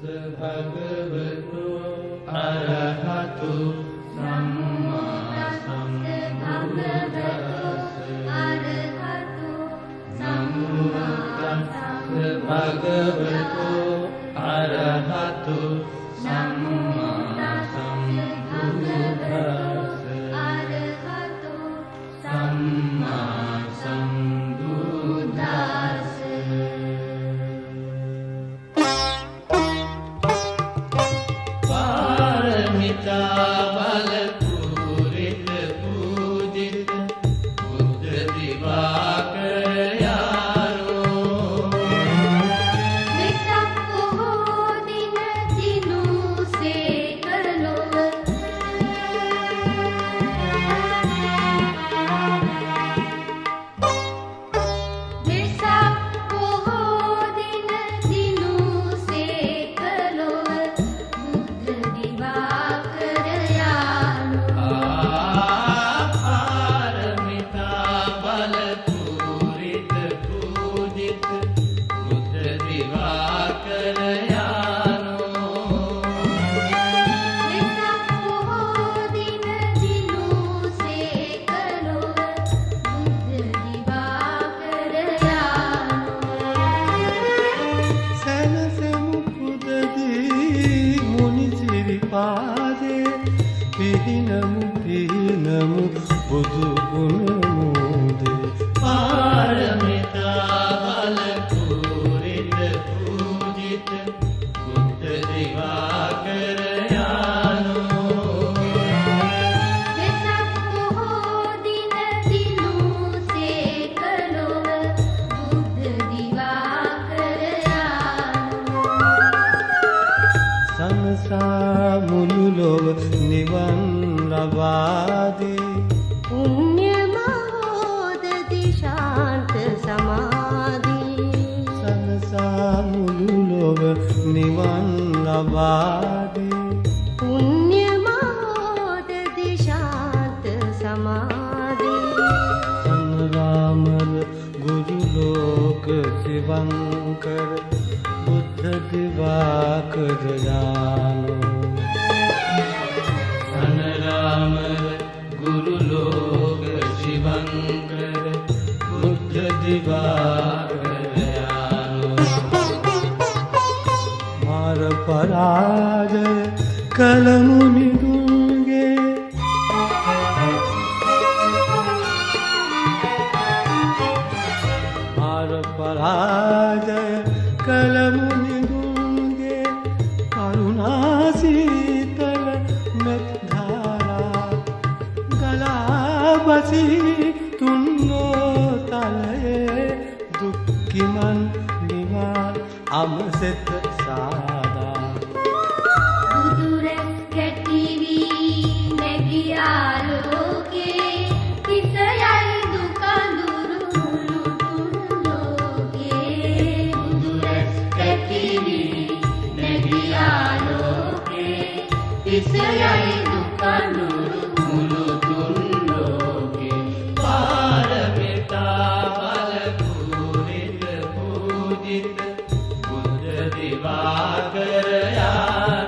භගවතු අරහතු සම්මා සම්බුද්දස්ස නමෝ තස්ස භගවතු අරහතු සම්මා සම්බුද්දස්ස සම්මා සම්බුද්දස්ස පාරමිතා බල පුරිත පූජිත බුද්ධ දිවාකර යාරෝ වෙසක් පොහෝ දින දිනු සේකලොව වෙසක් පොහෝ දින දිනු සේකලොව බුද්ධ දිවාකර යාරෝ පාරමිතා බල පුරිත පූජිත බුද්ධ දිවාකර යානෝ වෙසක් පොහෝ දින දිනු සේකලොව බුද්ධ දිවාකර යාරෝ සැනසෙමු පුදදී මුනි සිරිපාදේ පිහිනමු පිහිනමු බුදු ගුණ මෝදේ පාරමිතා බල පුරිත පූජිත බුද්ධ දිවාකර යානෝ වෙසක් පොහෝ දින දිනු සේකලොව බුද්ධ දිවාකර යාරෝ සනසා මුළු ලොව නිවන් ලබාදී පුණ්‍ය මහෝදති ශාන්ත සමාධි සනසා මුළු ලොව නිවන් ලබාදී පුණ්‍ය මහෝදති ශාන්ත සමාධි සංරාමර ගුරු ලෝක සිවංකර බුද්ධ දිවාකර යානෝ සනරාමර ගුරු ලෝක ශිවංකර බුද්ධ දිවාකර යානෝ මාර පරාජය කලමුනිදුන්ගේ මාර පරාජය කලමුනිදුන්ගේ කරුණාසීතල මෙත්ධාරා ගලා බසී තුන්නෝ තලයේ දුක්ඛිමන් නිවා අමසෙත සාදා බුදුරැස් කැටිවි නැගි ආලෝකේ කිසයයි දුකඳුරු මුළුතුන් ලෝකේ බුදුරැස් කැටිවි නැගි ආලෝකේ කිසයයි දුකඳුරු මුළුතුන් ලෝකේ පාරමිතා බල පුරිත පූජිත බුද්ධ දිවාකර යානෝ